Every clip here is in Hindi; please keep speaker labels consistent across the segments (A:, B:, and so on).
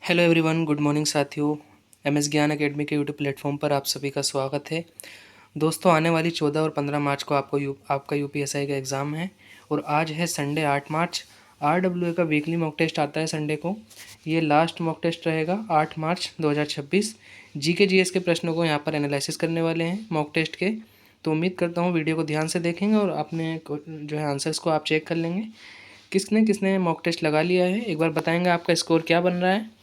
A: हेलो एवरीवन, गुड मॉर्निंग साथियों। एमएस ज्ञान एकेडमी के यूट्यूब प्लेटफॉर्म पर आप सभी का स्वागत है। दोस्तों, आने वाली 14 और 15 मार्च को आपका यूपीएसआई का एग्ज़ाम है और आज है संडे 8 मार्च। आरडब्ल्यूए का वीकली मॉक टेस्ट आता है संडे को। ये लास्ट मॉक टेस्ट रहेगा 8 मार्च 2026। जीके जीएस के प्रश्नों को यहाँ पर एनालिसिस करने वाले हैं मॉक टेस्ट के। तो उम्मीद करता हूँ वीडियो को ध्यान से देखेंगे और अपने जो है आंसर्स को आप चेक कर लेंगे। किसने किसने मॉक टेस्ट लगा लिया है एक बार बताएंगे आपका स्कोर क्या बन रहा है।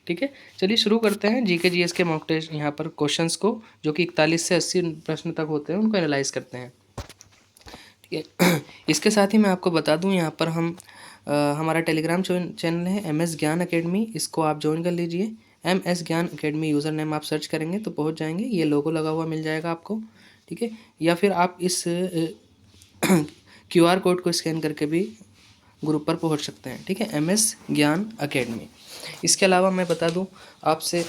A: ठीक है, चलिए शुरू करते हैं जीके जीएस के मॉक टेस्ट यहाँ पर क्वेश्चंस को, जो कि 41 से 80 प्रश्न तक होते हैं, उनको एनालाइज करते हैं। ठीक है, इसके साथ ही मैं आपको बता दूं यहाँ पर हमारा टेलीग्राम चैनल है एमएस ज्ञान एकेडमी। इसको आप ज्वाइन कर लीजिए। एमएस ज्ञान एकेडमी यूज़र नेम आप सर्च करेंगे तो पहुँच जाएंगे। ये लोगो लगा हुआ मिल जाएगा आपको। ठीक है, या फिर आप इस क्यूआर कोड को स्कैन करके भी ग्रुप पर पहुंच सकते हैं। ठीक है, एमएस ज्ञान एकेडमी। इसके अलावा मैं बता दूं आपसे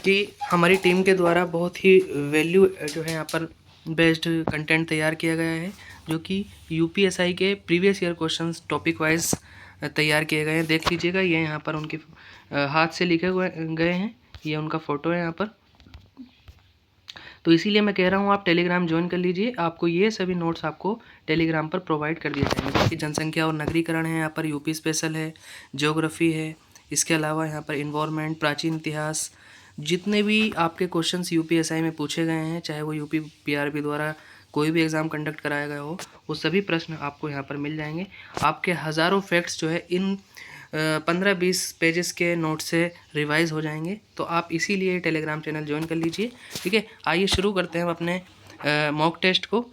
A: कि हमारी टीम के द्वारा बहुत ही वैल्यू जो है यहाँ पर बेस्ड कंटेंट तैयार किया गया है, जो कि यूपीएसआई के previous year questions topic wise तैयार किए गए हैं। देख लीजिएगा, ये यहाँ पर उनके हाथ से लिखे हुए गए हैं। ये उनका फ़ोटो है यहाँ पर। तो इसीलिए मैं कह रहा हूँ आप टेलीग्राम ज्वाइन कर लीजिए। आपको ये सभी नोट्स आपको टेलीग्राम पर प्रोवाइड कर दिए जाएंगे। बाकी जनसंख्या और नगरीकरण है, यहाँ पर यूपी स्पेशल है, ज्योग्राफी है। इसके अलावा यहाँ पर इन्वायरमेंट, प्राचीन इतिहास, जितने भी आपके क्वेश्चंस यूपीएसआई में पूछे गए हैं, चाहे वो यूपी पीआरबी द्वारा कोई भी एग्ज़ाम कंडक्ट कराया गया हो, वो सभी प्रश्न आपको यहाँ पर मिल जाएंगे। आपके हज़ारों फैक्ट्स जो है इन 15-20 पेजेस के नोट से रिवाइज हो जाएंगे। तो आप इसीलिए टेलीग्राम चैनल ज्वाइन कर लीजिए। ठीक है, आइए शुरू करते हैं अपने मॉक टेस्ट को।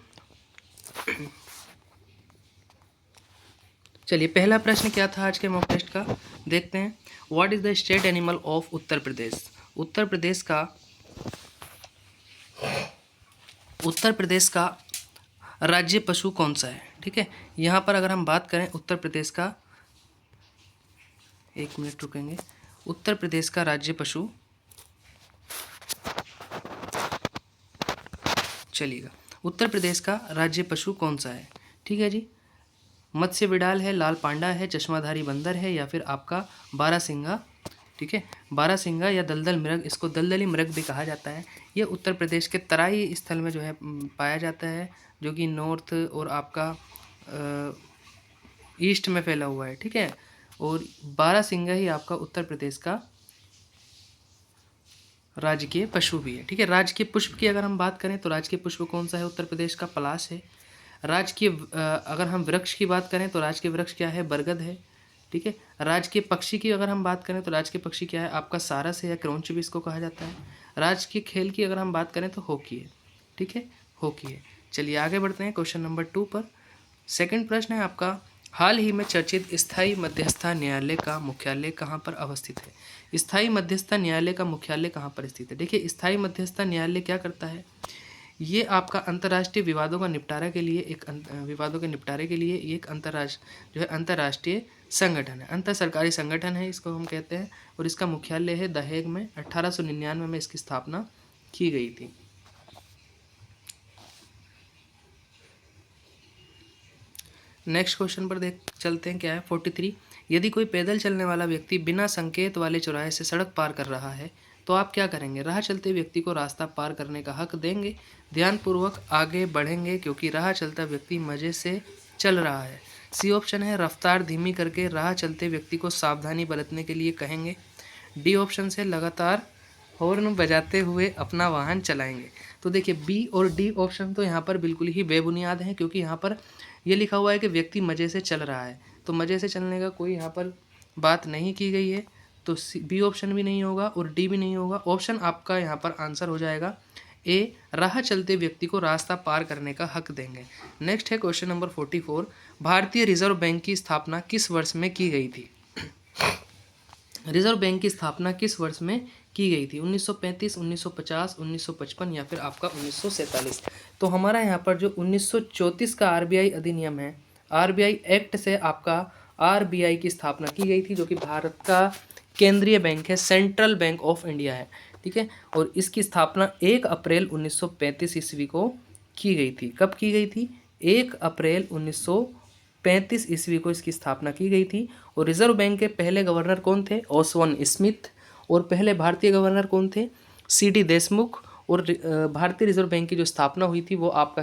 A: चलिए, पहला प्रश्न क्या था आज के मॉक टेस्ट का, देखते हैं। What is the state animal of Uttar Pradesh? Uttar Pradesh का राज्य पशु कौन सा है? ठीक है, यहाँ पर अगर हम बात करें उत्तर प्रदेश का, एक मिनट रुकेंगे। उत्तर प्रदेश का राज्य पशु, चलिएगा, उत्तर प्रदेश का राज्य पशु कौन सा है? ठीक है जी, मत्स्य बिडाल है, लाल पांडा है, चश्माधारी बंदर है, या फिर आपका बारहसिंगा। ठीक है, बारहसिंगा या दलदल मृग, इसको दलदली मृग भी कहा जाता है। ये उत्तर प्रदेश के तराई स्थल में जो है पाया जाता है, जो कि नॉर्थ और आपका ईस्ट में फैला हुआ है। ठीक है, और बारहसिंगा ही आपका उत्तर प्रदेश का राजकीय पशु भी है। ठीक है, राजकीय पुष्प की अगर हम बात करें तो राजकीय पुष्प कौन सा है? उत्तर प्रदेश का पलाश है। राजकीय अगर हम वृक्ष की बात करें तो राजकीय वृक्ष क्या है? बरगद है। ठीक है, राजकीय पक्षी की अगर हम बात करें तो राजकीय पक्षी क्या है? आपका सारस है, या क्रौंच भी इसको कहा जाता है। राजकीय खेल की अगर हम बात करें तो हॉकी है। ठीक है, हॉकी है। चलिए आगे बढ़ते हैं क्वेश्चन नंबर 2 पर। सेकंड प्रश्न है आपका, हाल ही में चर्चित स्थायी मध्यस्थता न्यायालय का मुख्यालय कहाँ पर अवस्थित है? स्थायी मध्यस्थता न्यायालय का मुख्यालय कहाँ पर स्थित है? देखिए, स्थायी मध्यस्थता न्यायालय क्या करता है? ये आपका अंतर्राष्ट्रीय विवादों का निपटारा के लिए विवादों के निपटारे के लिए एक अंतर्राष्ट्रीय संगठन है, अंतर सरकारी संगठन है, इसको हम कहते हैं। और इसका मुख्यालय है द हेग में। 1899 में इसकी स्थापना की गई थी। नेक्स्ट क्वेश्चन पर चलते हैं, क्या है 43। यदि कोई पैदल चलने वाला व्यक्ति बिना संकेत वाले चौराहे से सड़क पार कर रहा है तो आप क्या करेंगे? राह चलते व्यक्ति को रास्ता पार करने का हक देंगे, ध्यानपूर्वक आगे बढ़ेंगे क्योंकि राह चलता व्यक्ति मज़े से चल रहा है। सी ऑप्शन है रफ्तार धीमी करके राह चलते व्यक्ति को सावधानी बरतने के लिए कहेंगे। डी ऑप्शन से लगातार हॉर्न बजाते हुए अपना वाहन चलाएंगे। तो देखिए, बी और डी ऑप्शन तो यहाँ पर बिल्कुल ही बेबुनियाद हैं, क्योंकि यहाँ पर ये लिखा हुआ है कि व्यक्ति मज़े से चल रहा है। तो मज़े से चलने का कोई यहाँ पर बात नहीं की गई है। तो बी ऑप्शन भी नहीं होगा और डी भी नहीं होगा। ऑप्शन आपका यहाँ पर आंसर हो जाएगा ए, राह चलते व्यक्ति को रास्ता पार करने का हक देंगे। नेक्स्ट है क्वेश्चन नंबर 44। भारतीय रिजर्व बैंक की स्थापना किस वर्ष में की गई थी? रिजर्व बैंक की स्थापना किस वर्ष में की गई थी? 1935, 1950, 1955 या फिर आपका 1947। तो हमारा यहाँ पर जो 1934 का आरबीआई अधिनियम है, आरबीआई एक्ट से आपका आरबीआई की स्थापना की गई थी, जो कि भारत का केंद्रीय बैंक है, सेंट्रल बैंक ऑफ इंडिया है। ठीक है, और इसकी स्थापना 1 अप्रैल 1935 ईस्वी को की गई थी। कब की गई थी? 1 अप्रैल 1935 ईस्वी को इसकी स्थापना की गई थी। और रिजर्व बैंक के पहले गवर्नर कौन थे? ओसवन स्मिथ। और पहले भारतीय गवर्नर कौन थे? सीडी देशमुख। और भारतीय रिजर्व बैंक की जो स्थापना हुई थी वो आपका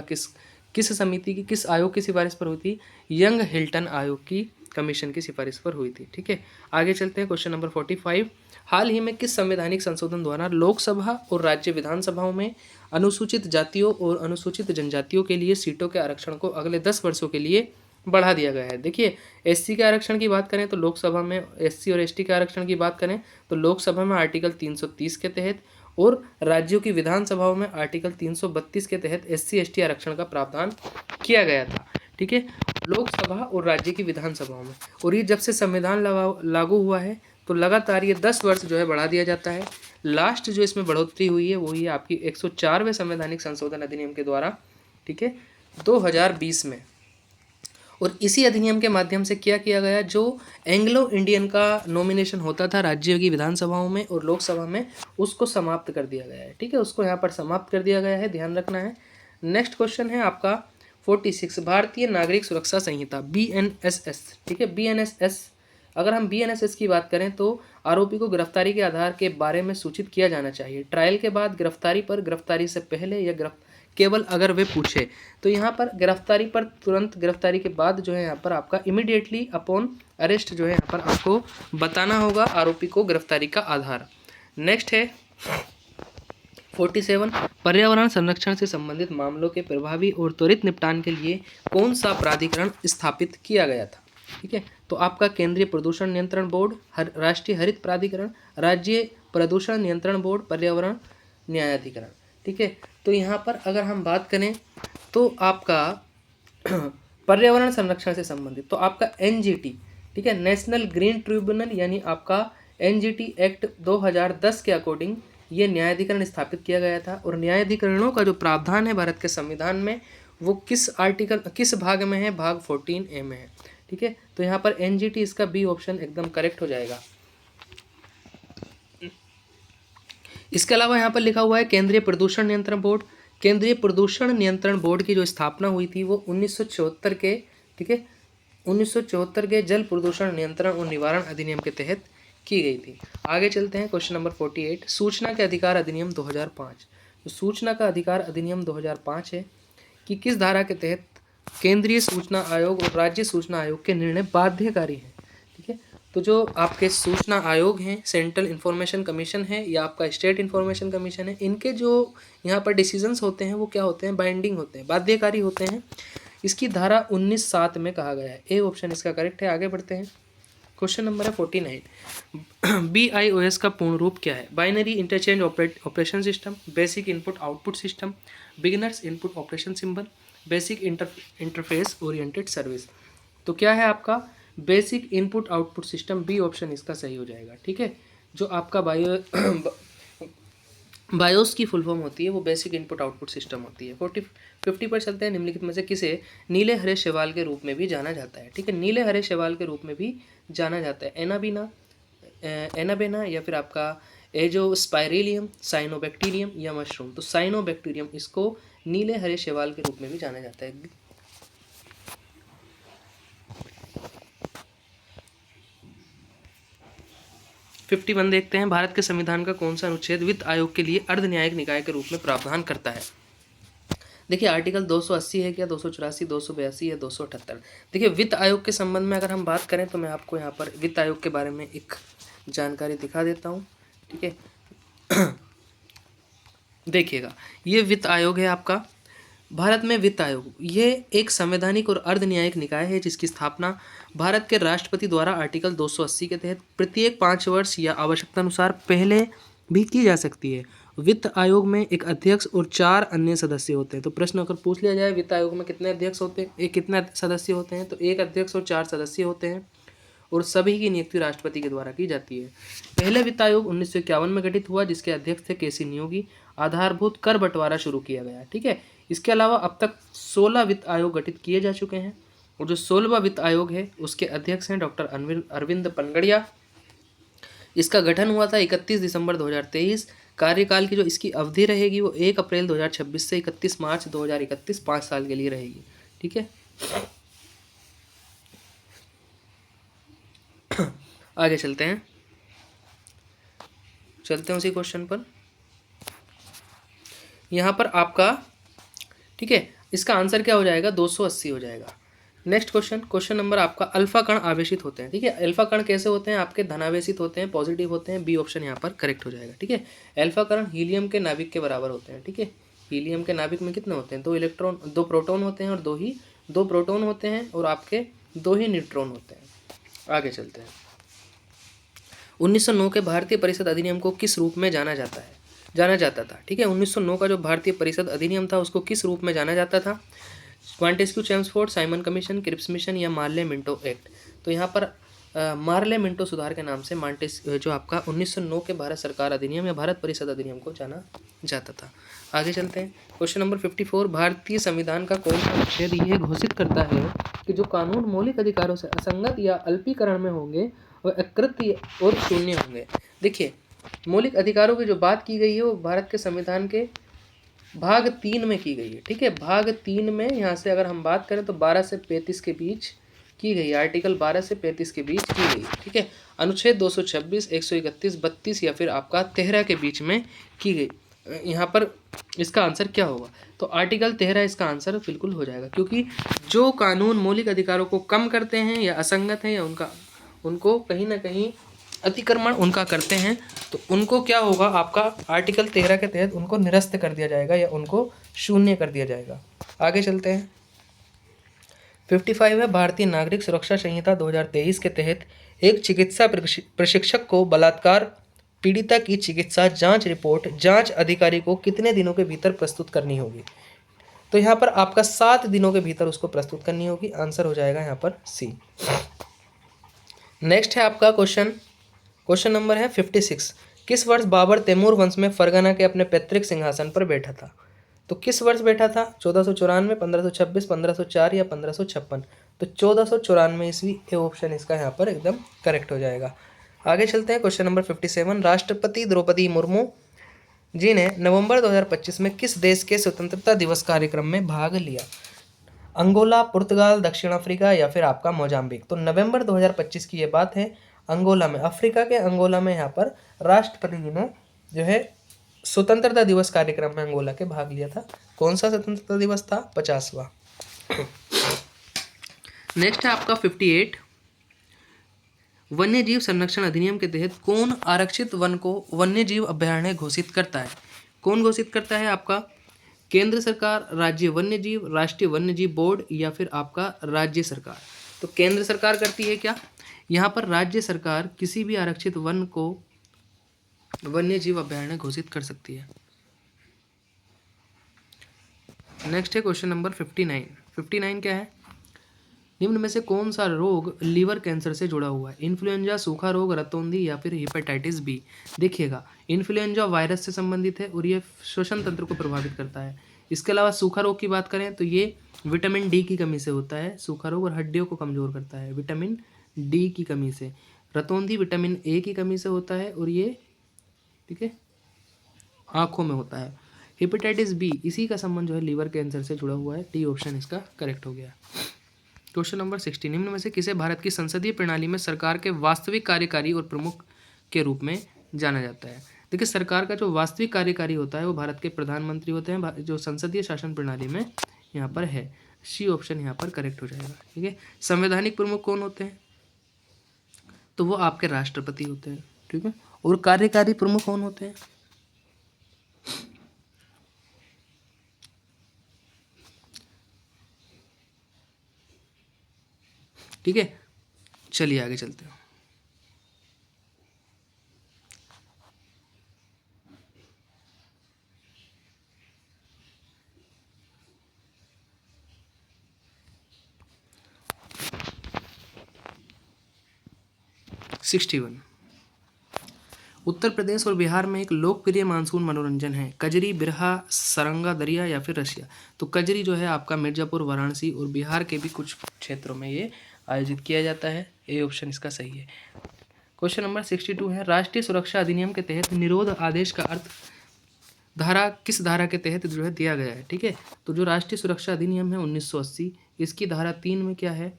A: किस समिति की, किस आयोग की सिफारिश पर हुई थी? यंग हिल्टन आयोग की कमीशन की सिफारिश पर हुई थी। ठीक है, आगे चलते हैं क्वेश्चन नंबर 45। हाल ही में किस संवैधानिक संशोधन द्वारा लोकसभा और राज्य विधानसभाओं में अनुसूचित जातियों और अनुसूचित जनजातियों के लिए सीटों के आरक्षण को अगले 10 वर्षों के लिए बढ़ा दिया गया है? देखिए, एससी के आरक्षण की बात करें तो लोकसभा में, एससी और एसटी के आरक्षण की बात करें तो लोकसभा में आर्टिकल 330 के तहत और राज्यों की विधानसभाओं में आर्टिकल 332 के तहत एससी एसटी आरक्षण का प्रावधान किया गया था। ठीक है, लोकसभा और राज्य की विधानसभाओं में। और ये जब से संविधान लागू हुआ है तो लगातार ये 10 वर्ष जो है बढ़ा दिया जाता है। लास्ट जो इसमें बढ़ोतरी हुई है वो ही आपकी 104वें संवैधानिक संशोधन अधिनियम के द्वारा, ठीक है, 2020 में। और इसी अधिनियम के माध्यम से क्या किया गया, जो एंग्लो इंडियन का नॉमिनेशन होता था राज्यों की विधानसभाओं में और लोकसभा में, उसको समाप्त कर दिया गया है। ठीक है, उसको यहाँ पर समाप्त कर दिया गया है, ध्यान रखना है। नेक्स्ट क्वेश्चन है आपका 46, भारतीय नागरिक सुरक्षा संहिता BNSS। ठीक है, BNSS, अगर हम BNSS की बात करें तो आरोपी को गिरफ्तारी के आधार के बारे में सूचित किया जाना चाहिए, ट्रायल के बाद, गिरफ्तारी पर, गिरफ्तारी से पहले या केवल अगर वे पूछे। तो यहाँ पर गिरफ्तारी पर, तुरंत गिरफ्तारी के बाद जो है यहाँ पर आपका इमीडिएटली अपॉन अरेस्ट जो है यहाँ पर आपको बताना होगा आरोपी को गिरफ्तारी का आधार। नेक्स्ट है 47, पर्यावरण संरक्षण से संबंधित मामलों के प्रभावी और त्वरित निपटान के लिए कौन सा प्राधिकरण स्थापित किया गया था? ठीक है, तो आपका केंद्रीय प्रदूषण नियंत्रण बोर्ड, राष्ट्रीय हरित प्राधिकरण, राज्य प्रदूषण नियंत्रण बोर्ड, पर्यावरण न्यायाधिकरण। ठीक है, तो यहाँ पर अगर हम बात करें तो आपका पर्यावरण संरक्षण से संबंधित तो आपका NGT, ठीक है, नेशनल ग्रीन ट्रिब्यूनल, यानी आपका NGT एक्ट 2010 के अकॉर्डिंग ये न्यायाधिकरण स्थापित किया गया था। और न्यायाधिकरणों का जो प्रावधान है भारत के संविधान में वो किस भाग में है? भाग 14A में है। ठीक है, तो यहाँ पर NGT इसका B ऑप्शन एकदम करेक्ट हो जाएगा। इसके अलावा यहाँ पर लिखा हुआ है केंद्रीय प्रदूषण नियंत्रण बोर्ड। केंद्रीय प्रदूषण नियंत्रण बोर्ड की जो स्थापना हुई थी वो 1974 के, ठीक है, 1974 के जल प्रदूषण नियंत्रण और निवारण अधिनियम के तहत की गई थी। आगे चलते हैं क्वेश्चन नंबर 48, सूचना के अधिकार अधिनियम 2005। तो सूचना का अधिकार अधिनियम 2005 है कि किस धारा के तहत केंद्रीय सूचना आयोग और राज्य सूचना आयोग के निर्णय बाध्यकारी हैं? ठीक है, तो जो आपके सूचना आयोग हैं, सेंट्रल इंफॉर्मेशन कमीशन है या आपका स्टेट इंफॉर्मेशन कमीशन है, इनके जो यहाँ पर डिसीजंस होते हैं वो क्या होते हैं? बाइंडिंग होते हैं, बाध्यकारी होते हैं। इसकी धारा 19(7) में कहा गया है। ए ऑप्शन इसका करेक्ट है। आगे बढ़ते हैं, क्वेश्चन नंबर है 49, BIOS का पूर्ण रूप क्या है? Binary interchange operation system, basic input output system, beginners input operation symbol, basic interface oriented service. तो क्या है आपका? Basic input output system, B option इसका सही हो जाएगा। ठीक है, जो आपका बायोस की फुल फॉर्म होती है वो बेसिक इनपुट आउटपुट सिस्टम होती है। 50 पर चलते हैं, निम्नलिखित में से किसे नीले हरे शैवाल के रूप में भी जाना जाता है? ठीक है, नीले हरे शैवाल के रूप में भी जाना जाता है एनाबेना या फिर आपका एजोस्पाइरिलियम, साइनोबैक्टीरियम या मशरूम। तो साइनोबैक्टीरियम, इसको नीले हरे शैवाल के रूप में भी जाना जाता है। 51 देखते हैं, भारत के संविधान का कौन सा अनुच्छेद वित्त आयोग के लिए अर्ध न्यायिक निकाय के रूप में प्रावधान करता है? देखिए, आर्टिकल 280 है क्या, 284, 282 या 278? देखिए, वित्त आयोग के संबंध में अगर हम बात करें तो मैं आपको यहाँ पर वित्त आयोग के बारे में एक जानकारी दिखा देता हूँ। ठीक है, देखिएगा, ये वित्त आयोग है आपका। भारत में वित्त आयोग ये एक संवैधानिक और अर्ध न्यायिक निकाय है जिसकी स्थापना भारत के राष्ट्रपति द्वारा आर्टिकल 280 के तहत प्रत्येक 5 वर्ष या आवश्यकता अनुसार पहले भी की जा सकती है। वित्त आयोग में एक अध्यक्ष और 4 अन्य सदस्य होते हैं। तो प्रश्न अगर पूछ लिया जाए वित्त आयोग में कितने अध्यक्ष होते हैं, कितने सदस्य होते हैं, तो 1 अध्यक्ष और 4 सदस्य होते हैं और सभी की नियुक्ति राष्ट्रपति के द्वारा की जाती है। पहले वित्त आयोग 1951 में गठित हुआ जिसके अध्यक्ष थे KC नियोगी। आधारभूत कर बंटवारा शुरू किया गया। ठीक है, इसके अलावा अब तक 16 वित्त आयोग गठित किए जा चुके हैं और जो 16वां वित्त आयोग है उसके अध्यक्ष हैं डॉक्टर अरविंद पनगड़िया। इसका गठन हुआ था 31 दिसंबर 2023। कार्यकाल की जो इसकी अवधि रहेगी वो 1 अप्रैल 2026 से 31 मार्च 2031, 5 साल के लिए रहेगी। ठीक है, आगे चलते हैं उसी क्वेश्चन पर। यहाँ पर आपका, ठीक है, इसका आंसर क्या हो जाएगा, 280 हो जाएगा। नेक्स्ट क्वेश्चन नंबर आपका, अल्फा कण आवेशित होते हैं, ठीक है। अल्फा कण कैसे होते हैं, आपके धनावेशित होते हैं, पॉजिटिव होते हैं। बी ऑप्शन यहाँ पर करेक्ट हो जाएगा, ठीक है। अल्फा कण हीलियम के नाभिक के बराबर होते हैं, ठीक है। हीलियम के नाभिक में कितने होते हैं, 2 प्रोटॉन होते हैं और दो प्रोटॉन होते हैं और आपके 2 ही न्यूट्रॉन होते हैं। आगे चलते हैं। 1909 के भारतीय परिषद अधिनियम को किस रूप में जाना जाता था, ठीक है। 1909 का जो भारतीय परिषद अधिनियम था उसको किस रूप में जाना जाता था, Montesquieu Chelmsford, Simon Commission, Cripps Mission या मार्ले मिंटो एक्ट। तो यहाँ पर मार्ले मिंटो सुधार के नाम से जो आपका 1909 के भारत सरकार अधिनियम या भारत परिषद अधिनियम को जाना जाता था। आगे चलते हैं। क्वेश्चन नंबर 54, भारतीय संविधान का कौन सा अनुच्छेद ये घोषित करता है कि जो कानून मौलिक अधिकारों से असंगत या अल्पीकरण में होंगे वह अकृत्य और शून्य होंगे। देखिए, मौलिक अधिकारों की जो बात की गई है वो भारत के संविधान के भाग 3 में की गई है, ठीक है। भाग 3 में यहाँ से अगर हम बात करें तो 12 से 35 के बीच की गई, आर्टिकल 12 से 35 के बीच की गई, ठीक है। अनुच्छेद 226, 131, 32 या फिर आपका 13 के बीच में की गई। यहाँ पर इसका आंसर क्या होगा, तो आर्टिकल 13 इसका आंसर बिल्कुल हो जाएगा, क्योंकि जो कानून मौलिक अधिकारों को कम करते हैं या असंगत हैं या उनको कहीं ना कहीं अतिक्रमण उनका करते हैं तो उनको क्या होगा, आपका आर्टिकल 13 के तहत उनको निरस्त कर दिया जाएगा या उनको शून्य कर दिया जाएगा। आगे चलते हैं। 55 है, भारतीय नागरिक सुरक्षा संहिता 2023 के तहत एक चिकित्सा प्रशिक्षक को बलात्कार पीड़िता की चिकित्सा जांच रिपोर्ट जांच अधिकारी को कितने दिनों के भीतर प्रस्तुत करनी होगी, तो यहाँ पर आपका 7 दिनों के भीतर उसको प्रस्तुत करनी होगी। आंसर हो जाएगा यहाँ पर सी। नेक्स्ट है आपका क्वेश्चन नंबर है 56, किस वर्ष बाबर तैमूर वंश में फरगना के अपने पैतृक सिंहासन पर बैठा था, तो किस वर्ष बैठा था, 1494, 1526, 1504 या 1556। तो 1494 ईस्वी, ए ऑप्शन इसका यहाँ पर एकदम करेक्ट हो जाएगा। आगे चलते हैं। क्वेश्चन नंबर 57, राष्ट्रपति द्रौपदी मुर्मू जी ने नवंबर 2025 में किस देश के स्वतंत्रता दिवस कार्यक्रम में भाग लिया, अंगोला, पुर्तगाल, दक्षिण अफ्रीका या फिर आपका मोजाम्बिक। तो नवंबर 2025 की ये बात है, अंगोला में, अफ्रीका के अंगोला में यहाँ पर राष्ट्रपति जी ने जो है स्वतंत्रता दिवस कार्यक्रम में अंगोला के भाग लिया था। कौन सा स्वतंत्रता दिवस था, 50वां। नेक्स्ट है आपका 58, वन्य जीव संरक्षण अधिनियम के तहत कौन आरक्षित वन को वन्य जीव अभयारण्य घोषित करता है, कौन घोषित करता है, आपका केंद्र सरकार, राज्य वन्य जीव, राष्ट्रीय वन्य जीव बोर्ड या फिर आपका राज्य सरकार। तो केंद्र सरकार करती है क्या, यहाँ पर राज्य सरकार किसी भी आरक्षित वन को वन्य जीव अभयारण्य घोषित कर सकती है। नेक्स्ट है क्वेश्चन नंबर 59 क्या है, निम्न में से कौन सा रोग लीवर कैंसर से जुड़ा हुआ है, इन्फ्लुएंजा, सूखा रोग, रतौंधी या फिर हेपेटाइटिस बी। देखिएगा, इन्फ्लुएंजा वायरस से संबंधित है और ये श्वसन तंत्र को प्रभावित करता है। इसके अलावा सूखा रोग की बात करें तो ये विटामिन डी की कमी से होता है, सूखा रोग, और हड्डियों को कमजोर करता है विटामिन डी की कमी से। रतौंधी विटामिन ए की कमी से होता है और ये, ठीक है, आँखों में होता है। हेपेटाइटिस बी, इसी का संबंध जो है लीवर कैंसर से जुड़ा हुआ है। डी ऑप्शन इसका करेक्ट हो गया। क्वेश्चन नंबर 60, निम्न में से किसे भारत की संसदीय प्रणाली में सरकार के वास्तविक कार्यकारी और प्रमुख के रूप में जाना जाता है। देखिए, सरकार का जो वास्तविक कार्यकारी होता है वो भारत के प्रधानमंत्री होते हैं, जो संसदीय शासन प्रणाली में यहाँ पर है। सी ऑप्शन यहाँ पर करेक्ट हो जाएगा, ठीक है। संवैधानिक प्रमुख कौन होते हैं, तो वो आपके राष्ट्रपति होते हैं, ठीक है। और कार्यकारी प्रमुख कौन होते हैं, ठीक है। चलिए आगे चलते हैं। (61) उत्तर प्रदेश और बिहार में एक लोकप्रिय मानसून मनोरंजन है, कजरी, बिरहा, सरंगा दरिया या फिर रसिया। तो कजरी जो है आपका मिर्जापुर, वाराणसी और बिहार के भी कुछ क्षेत्रों में ये आयोजित किया जाता है। ए ऑप्शन इसका सही है। क्वेश्चन नंबर 62 है, राष्ट्रीय सुरक्षा अधिनियम के तहत निरोध आदेश का अर्थ किस धारा के तहत जो है दिया गया है, ठीक है। तो जो राष्ट्रीय सुरक्षा अधिनियम है 1980, इसकी धारा 3 में क्या है,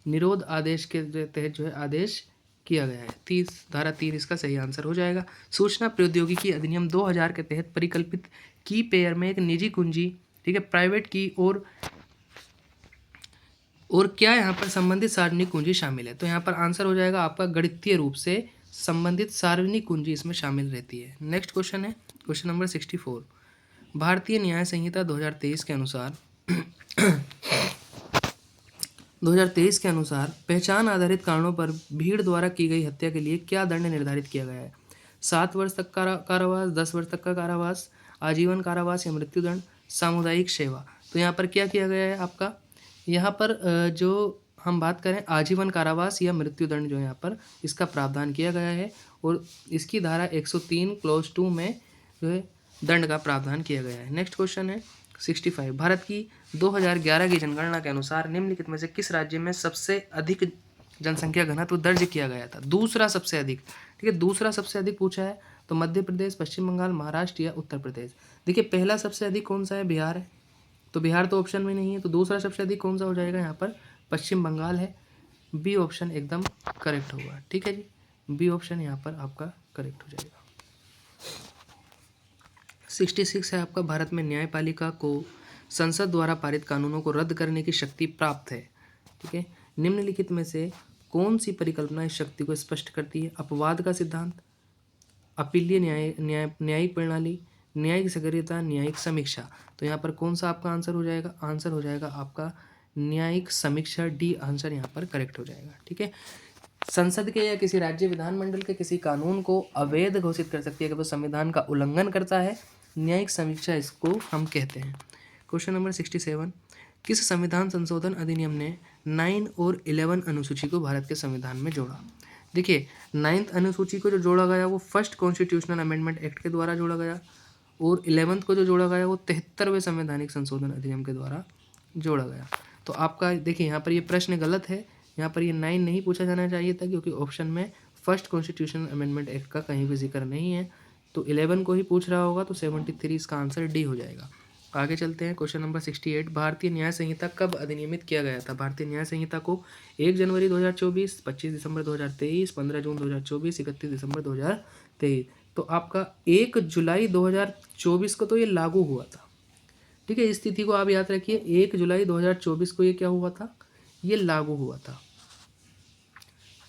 A: निरोध आदेश के तहत जो है आदेश किया गया है। 30 धारा 3 इसका सही आंसर हो जाएगा। सूचना प्रौद्योगिकी अधिनियम 2000 के तहत परिकल्पित की पेयर में एक निजी कुंजी, ठीक है, प्राइवेट की और क्या यहाँ पर संबंधित सार्वजनिक कुंजी शामिल है? तो यहाँ पर आंसर हो जाएगा आपका गणितीय रूप से संबंधित सार्वजनिक कुंजी इसमें शामिल रहती है। नेक्स्ट क्वेश्चन है क्वेश्चन नंबर 64। भारतीय न्याय संहिता 2023 के अनुसार 2023 के अनुसार पहचान आधारित कारणों पर भीड़ द्वारा की गई हत्या के लिए क्या दंड निर्धारित किया गया है? 7 वर्ष तक कारावास, 10 वर्ष तक का कारावास, आजीवन कारावास या मृत्युदंड, सामुदायिक सेवा। तो यहाँ पर क्या किया गया है आपका, यहाँ पर जो हम बात करें आजीवन कारावास या मृत्युदंड जो यहाँ पर इसका प्रावधान किया गया है और इसकी धारा 103 क्लॉज 2 में जो है दंड का प्रावधान किया गया है। नेक्स्ट क्वेश्चन है 65। भारत की 2011 की जनगणना के अनुसार निम्नलिखित में से किस राज्य में सबसे अधिक जनसंख्या घनत्व दर्ज किया गया था? दूसरा सबसे अधिक, ठीक है, दूसरा सबसे अधिक पूछा है तो मध्य प्रदेश, पश्चिम बंगाल, महाराष्ट्र या उत्तर प्रदेश। देखिए पहला सबसे अधिक कौन सा है? बिहार है, तो बिहार तो ऑप्शन में नहीं है, तो दूसरा सबसे अधिक कौन सा हो जाएगा यहाँ पर? पश्चिम बंगाल है। बी ऑप्शन एकदम करेक्ट होगा, ठीक है जी, बी ऑप्शन यहाँ पर आपका करेक्ट हो जाएगा। 66 है आपका, भारत में न्यायपालिका को संसद द्वारा पारित कानूनों को रद्द करने की शक्ति प्राप्त है, ठीक है। निम्नलिखित में से कौन सी परिकल्पना इस शक्ति को स्पष्ट करती है? अपवाद का सिद्धांत, अपीलीय न्यायिक प्रणाली, न्यायिक सक्रियता, न्यायिक समीक्षा। तो यहाँ पर कौन सा आपका आंसर हो जाएगा? आंसर हो जाएगा आपका न्यायिक समीक्षा, डी आंसर यहाँ पर करेक्ट हो जाएगा, ठीक है। संसद के या किसी राज्य विधानमंडल के किसी कानून को अवैध घोषित कर सकती है अगर वो संविधान का उल्लंघन करता है, न्यायिक समीक्षा इसको हम कहते हैं। Question number 67। किस संविधान संशोधन अधिनियम ने 9 और 11 अनुसूची को भारत के संविधान में जोड़ा? देखिए 9th अनुसूची को जो जोड़ा गया वो फर्स्ट कॉन्स्टिट्यूशनल अमेंडमेंट एक्ट के द्वारा जोड़ा गया और 11th को जो जोड़ा गया वो 73वें संवैधानिक संशोधन अधिनियम के द्वारा जोड़ा गया। तो आपका देखिए यहाँ पर ये प्रश्न गलत है, यहाँ पर ये 9 नहीं पूछा जाना चाहिए था क्योंकि ऑप्शन में फर्स्ट कॉन्स्टिट्यूशनल अमेंडमेंट एक्ट का कहीं भी जिक्र नहीं है, तो 11 को ही पूछ रहा होगा, तो 73 इसका आंसर डी हो जाएगा। आगे चलते हैं क्वेश्चन नंबर 68। भारतीय न्याय संहिता कब अधिनियमित किया गया था? भारतीय न्याय संहिता को 1 जनवरी 2024, 25 दिसंबर 2023, 15 जून 2024, 31 दिसंबर 2023। तो आपका 1 जुलाई 2024 को तो ये लागू हुआ था, ठीक है, इस तिथि को आप याद रखिए, 1 जुलाई 2024 को ये क्या हुआ था? ये लागू हुआ था,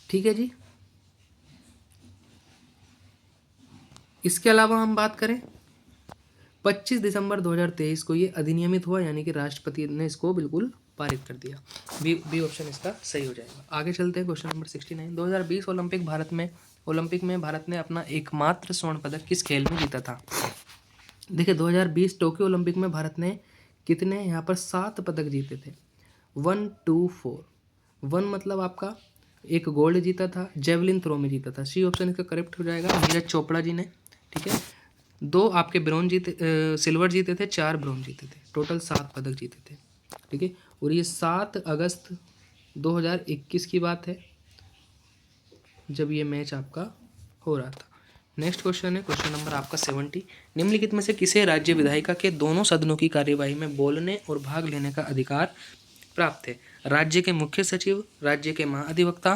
A: ठीक है जी। इसके अलावा हम बात करें 25 दिसंबर 2023 को ये अधिनियमित हुआ, यानी कि राष्ट्रपति ने इसको बिल्कुल पारित कर दिया। बी ऑप्शन इसका सही हो जाएगा। आगे चलते हैं क्वेश्चन नंबर 69। 2020 ओलंपिक में भारत ने अपना एकमात्र स्वर्ण पदक किस खेल में जीता था? देखिए 2020 टोक्यो ओलंपिक में भारत ने कितने यहाँ पर 7 पदक जीते थे, 1 2 4। 1 मतलब आपका एक गोल्ड जीता था, जेवलिन थ्रो में जीता था, सी ऑप्शन इसका करेक्ट हो जाएगा, नीरज चोपड़ा जी ने, ठीक है। 2 आपके सिल्वर जीते थे, 4 ब्रॉन्ज जीते थे, टोटल 7 पदक जीते थे, ठीक है। और ये 7 अगस्त 2021 की बात है जब ये मैच आपका हो रहा था। नेक्स्ट क्वेश्चन है क्वेश्चन नंबर आपका 70। निम्नलिखित में से किसे राज्य विधायिका के दोनों सदनों की कार्यवाही में बोलने और भाग लेने का अधिकार प्राप्त है? राज्य के मुख्य सचिव, राज्य के महाधिवक्ता,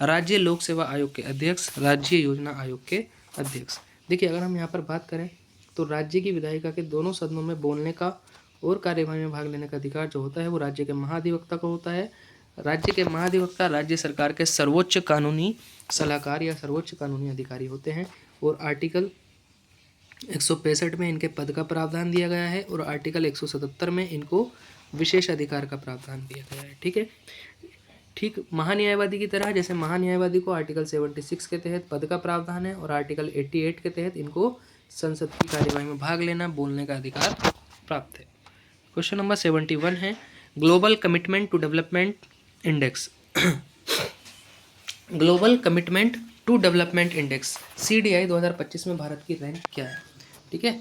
A: राज्य लोक सेवा आयोग के अध्यक्ष, राज्य योजना आयोग के अध्यक्ष। देखिए अगर हम यहाँ पर बात करें तो राज्य की विधायिका के दोनों सदनों में बोलने का और कार्यवाही में भाग लेने का अधिकार जो होता है वो राज्य के महाधिवक्ता को होता है। राज्य के महाधिवक्ता राज्य सरकार के सर्वोच्च कानूनी सलाहकार या सर्वोच्च कानूनी अधिकारी होते हैं और आर्टिकल 165 में इनके पद का प्रावधान दिया गया है और आर्टिकल 177 में इनको विशेष अधिकार का प्रावधान दिया गया है, ठीक है। ठीक महान्यायवादी की तरह, जैसे महान्यायवादी को आर्टिकल 76 के तहत पद का प्रावधान है और आर्टिकल 88 के तहत इनको संसद की कार्यवाही में भाग लेना, बोलने का अधिकार प्राप्त है। क्वेश्चन नंबर 71 है global commitment to development index global commitment to development index CDI 2025 में भारत की रैंक क्या है, ठीक है।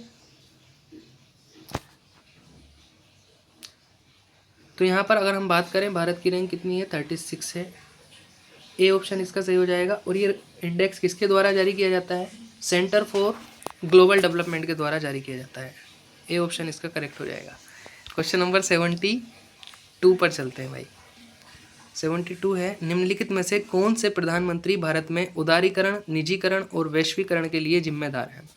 A: तो यहाँ पर अगर हम बात करें भारत की रैंक कितनी है, 36 है, ए ऑप्शन इसका सही हो जाएगा। और ये इंडेक्स किसके द्वारा जारी किया जाता है? सेंटर फॉर ग्लोबल डेवलपमेंट के द्वारा जारी किया जाता है, ए ऑप्शन इसका करेक्ट हो जाएगा। क्वेश्चन नंबर 72 पर चलते हैं भाई। 72 है, निम्नलिखित में से कौन से प्रधानमंत्री भारत में उदारीकरण, निजीकरण और वैश्वीकरण के लिए जिम्मेदार हैं?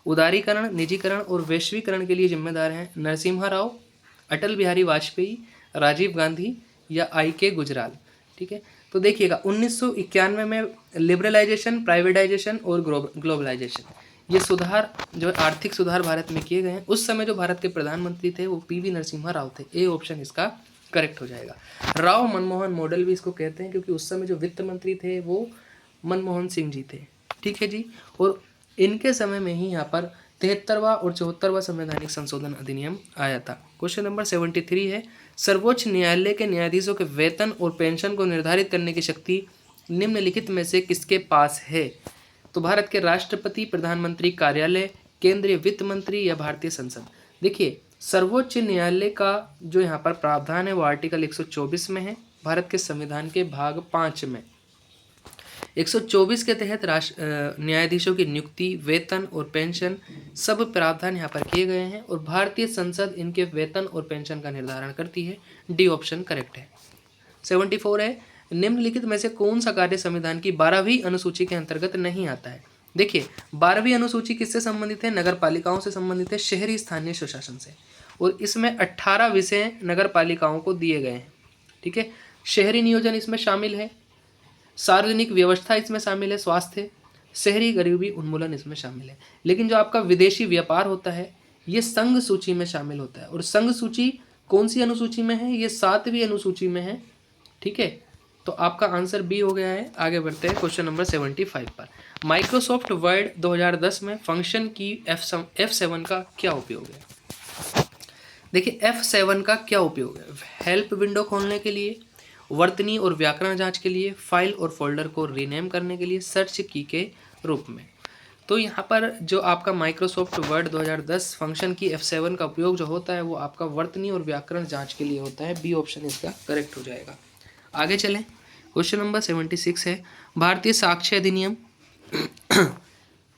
A: उदारीकरण, निजीकरण और वैश्वीकरण के लिए जिम्मेदार हैं नरसिम्हा राव, अटल बिहारी वाजपेयी, राजीव गांधी या आई.के. गुजराल। ठीक है, तो देखिएगा 1991 में लिबरलाइजेशन, प्राइवेटाइजेशन और ग्लोबलाइजेशन, ये सुधार जो आर्थिक सुधार भारत में किए गए हैं। उस समय जो भारत के प्रधानमंत्री थे वो पीवी नरसिम्हा राव थे। ए ऑप्शन इसका करेक्ट हो जाएगा। राव मनमोहन मॉडल भी इसको कहते हैं, क्योंकि उस समय जो वित्त मंत्री थे वो मनमोहन सिंह जी थे। ठीक है जी, और इनके समय में ही यहाँ पर 73वां और 74वां संवैधानिक संशोधन अधिनियम आया था। क्वेश्चन नंबर 73 है, सर्वोच्च न्यायालय के न्यायाधीशों के वेतन और पेंशन को निर्धारित करने की शक्ति निम्नलिखित में से किसके पास है? तो भारत के राष्ट्रपति, प्रधानमंत्री कार्यालय, केंद्रीय वित्त मंत्री या भारतीय संसद। देखिए, सर्वोच्च न्यायालय का जो यहाँ पर प्रावधान है वो आर्टिकल 124 में है, भारत के संविधान के भाग 5 में। 124 के तहत न्यायाधीशों की नियुक्ति, वेतन और पेंशन सब प्रावधान यहाँ पर किए गए हैं, और भारतीय संसद इनके वेतन और पेंशन का निर्धारण करती है। डी ऑप्शन करेक्ट है। 74 है, निम्नलिखित में से कौन सा कार्य संविधान की 12वीं अनुसूची के अंतर्गत नहीं आता है? देखिए, 12वीं अनुसूची किससे संबंधित है? नगर पालिकाओं से संबंधित है, शहरी स्थानीय स्वशासन से, और इसमें 18 विषय नगर पालिकाओं को दिए गए हैं। ठीक है, शहरी नियोजन इसमें शामिल है, सार्वजनिक व्यवस्था इसमें शामिल है, स्वास्थ्य, शहरी गरीबी उन्मूलन इसमें शामिल है। लेकिन जो आपका विदेशी व्यापार होता है ये संघ सूची में शामिल होता है, और संघ सूची कौन सी अनुसूची में है? ये 7वीं अनुसूची में है। ठीक है, तो आपका आंसर बी हो गया है। आगे बढ़ते हैं क्वेश्चन नंबर 75 पर। माइक्रोसॉफ्ट वर्ड 2010 में फंक्शन की F7 का क्या उपयोग है? देखिए, F7 का क्या उपयोग है? हेल्प विंडो खोलने के लिए, वर्तनी और व्याकरण जांच के लिए, फाइल और फोल्डर को रीनेम करने के लिए, सर्च की के रूप में। तो यहाँ पर जो आपका माइक्रोसॉफ्ट वर्ड 2010 फंक्शन की F7 का उपयोग जो होता है वो आपका वर्तनी और व्याकरण जांच के लिए होता है। बी ऑप्शन इसका करेक्ट हो जाएगा। आगे चलें, क्वेश्चन नंबर 76 है, भारतीय साक्ष्य अधिनियम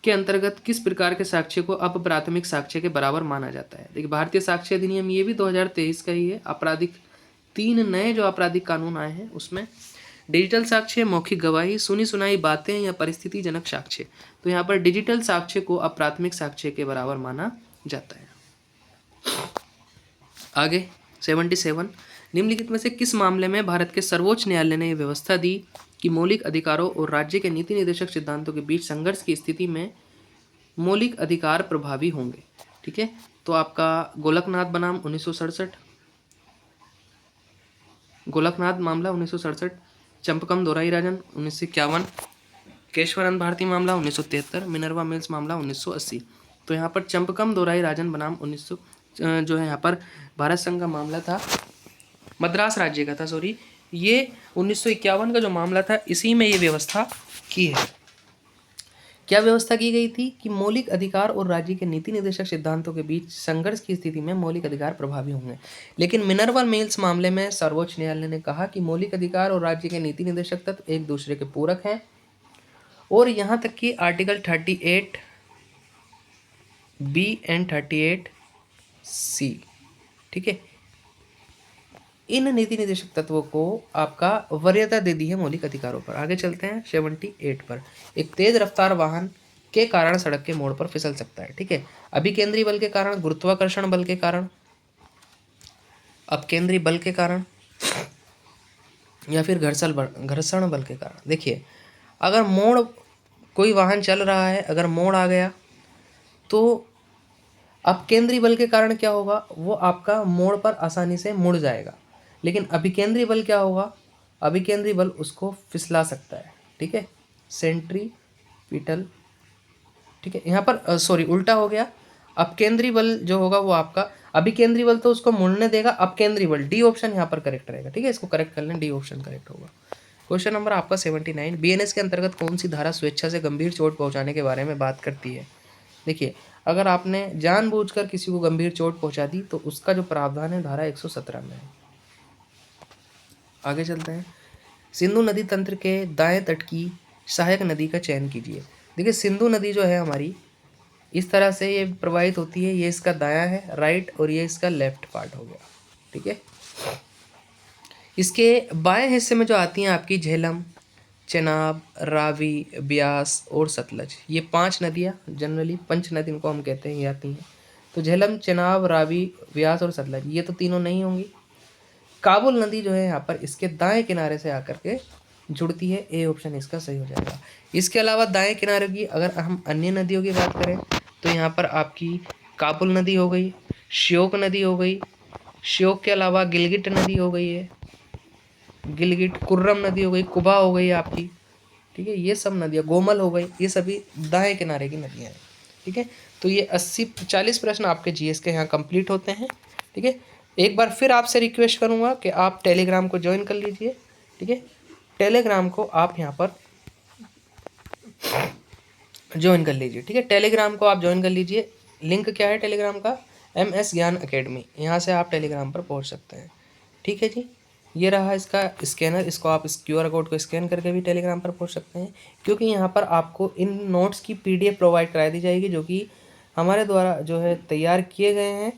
A: के अंतर्गत किस प्रकार के साक्ष्य को अपराधिक साक्ष्य के बराबर माना जाता है? देखिए, भारतीय साक्ष्य अधिनियम ये भी 2023 का ही है। आपराधिक 3 नए जो आपराधिक कानून आए हैं उसमें डिजिटल साक्ष्य, मौखिक गवाही, सुनी सुनाई बातें या परिस्थितिजनक साक्ष्य। तो यहाँ पर डिजिटल साक्ष्य को अपराधिक साक्ष्य के बराबर माना जाता है। आगे 77, निम्नलिखित में से किस मामले में भारत के सर्वोच्च न्यायालय ने यह व्यवस्था दी कि मौलिक अधिकारों और राज्य के नीति निर्देशक सिद्धांतों के बीच संघर्ष की स्थिति में मौलिक अधिकार प्रभावी होंगे? ठीक है, तो आपका गोलकनाथ बनाम 1967, गोलकनाथ मामला 1967, चंपकम दोराई राजन 1951, केशवरन भारती मामला 1973, मिनर्वा मिल्स मामला 1980। तो यहाँ पर चंपकम दोराई राजन बनाम 1900 जो है यहाँ पर भारत संघ का मामला था, मद्रास राज्य का था, सॉरी, ये 1951 का जो मामला था इसी में ये व्यवस्था की है। क्या व्यवस्था की गई थी कि मौलिक अधिकार और राज्य के नीति निर्देशक सिद्धांतों के बीच संघर्ष की स्थिति में मौलिक अधिकार प्रभावी होंगे। लेकिन मिनर्वा मिल्स मामले में सर्वोच्च न्यायालय ने कहा कि मौलिक अधिकार और राज्य के नीति निर्देशक तत्व एक दूसरे के पूरक हैं, और यहाँ तक कि आर्टिकल 38B एंड 38C, ठीक है, इन नीति निर्देशक तत्वों को आपका वरीयता दे दी है मौलिक अधिकारों पर। आगे चलते हैं 78 पर। एक तेज रफ्तार वाहन के कारण सड़क के मोड़ पर फिसल सकता है। ठीक है, अभिकेंद्री बल के कारण, गुरुत्वाकर्षण बल के कारण, अपकेंद्री बल के कारण, या फिर घर्षण बल के कारण। देखिए, अगर मोड़, कोई वाहन चल रहा है, अगर मोड़ आ गया तो अपकेंद्री बल के कारण क्या होगा? वो आपका मोड़ पर आसानी से मुड़ जाएगा। लेकिन अभिकेंद्री बल क्या होगा? अभिकेंद्री बल उसको फिसला सकता है। ठीक है, सेंट्रीपिटल, ठीक है, यहाँ पर सॉरी उल्टा हो गया। अपकेंद्री बल जो होगा वो आपका, अभिकेंद्री बल तो उसको मुड़ने देगा, अपकेंद्री बल, डी ऑप्शन यहाँ पर करेक्ट रहेगा। ठीक है, इसको करेक्ट कर लें, डी ऑप्शन करेक्ट होगा। क्वेश्चन नंबर आपका 79, बीएनएस के अंतर्गत कौन सी धारा स्वेच्छा से गंभीर चोट पहुँचाने के बारे में बात करती है? देखिए, अगर आपने जानबूझकर किसी को गंभीर चोट पहुँचा दी तो उसका जो प्रावधान है धारा 117 में है। आगे चलते हैं, सिंधु नदी तंत्र के दाएं तट की सहायक नदी का चयन कीजिए। देखिए, सिंधु नदी जो है हमारी इस तरह से ये प्रवाहित होती है, ये इसका दायां है राइट, और ये इसका लेफ्ट पार्ट हो गया। ठीक है, इसके बाएं हिस्से में जो आती हैं आपकी झेलम, चेनाब, रावी, ब्यास और सतलज, ये 5 नदियाँ जनरली पंच नदी इनको हम कहते हैं, ये आती हैं। तो झेलम, चेनाब, रावी, ब्यास और सतलज ये तो तीनों नहीं होंगी। काबुल नदी जो है यहाँ पर इसके दाएं किनारे से आकर के जुड़ती है, ए ऑप्शन इसका सही हो जाएगा। इसके अलावा दाएं किनारे की अगर हम अन्य नदियों की बात करें तो यहाँ पर आपकी काबुल नदी हो गई, श्योक नदी हो गई, श्योक के अलावा गिलगिट नदी हो गई है, गिलगिट, कुर्रम नदी हो गई, कुबा हो गई आपकी, ठीक है, ये सब नदियाँ, गोमल हो गई, ये सभी दाएं किनारे की नदियाँ हैं, ठीक है। तो ये 40 प्रश्न आपके जीएस के यहाँ कंप्लीट होते हैं, ठीक है। एक बार फिर आपसे रिक्वेस्ट करूँगा कि आप टेलीग्राम को ज्वाइन कर लीजिए, ठीक है। टेलीग्राम को आप यहाँ पर ज्वाइन कर लीजिए, ठीक है। टेलीग्राम को आप ज्वाइन कर लीजिए। लिंक क्या है टेलीग्राम का? MS ज्ञान अकेडमी, यहाँ से आप टेलीग्राम पर पहुँच सकते हैं, ठीक है जी। ये रहा इसका स्कैनर, इसको आप इस QR कोड को स्कैन करके भी टेलीग्राम पर पहुँच सकते हैं, क्योंकि यहाँ पर आपको इन नोट्स की PDF प्रोवाइड करा दी जाएगी, जो कि हमारे द्वारा जो है तैयार किए गए हैं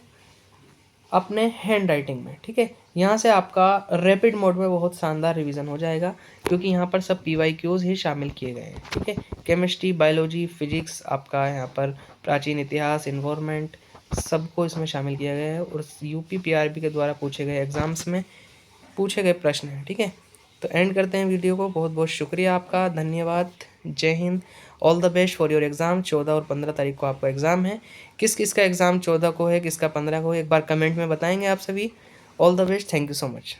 A: अपने हैंड राइटिंग में, ठीक है। यहाँ से आपका रैपिड मोड में बहुत शानदार रिवीजन हो जाएगा, क्योंकि यहाँ पर सब PYQs ही शामिल किए गए हैं, ठीक है। केमिस्ट्री, बायोलॉजी, फिजिक्स, आपका यहाँ पर प्राचीन इतिहास, इन्वायरमेंट, सबको इसमें शामिल किया गया है, और UP PRB के द्वारा पूछे गए एग्जाम्स में पूछे गए प्रश्न हैं, ठीक है। तो एंड करते हैं वीडियो को। बहुत बहुत शुक्रिया आपका, धन्यवाद, जय Hind, all the best for your exam. 14 और 15 तारीख को आपका एग्ज़ाम है। किस किस का एग्ज़ाम 14 को है, किसका 15 को है, एक बार कमेंट में बताएंगे आप सभी। All the best, thank you so much.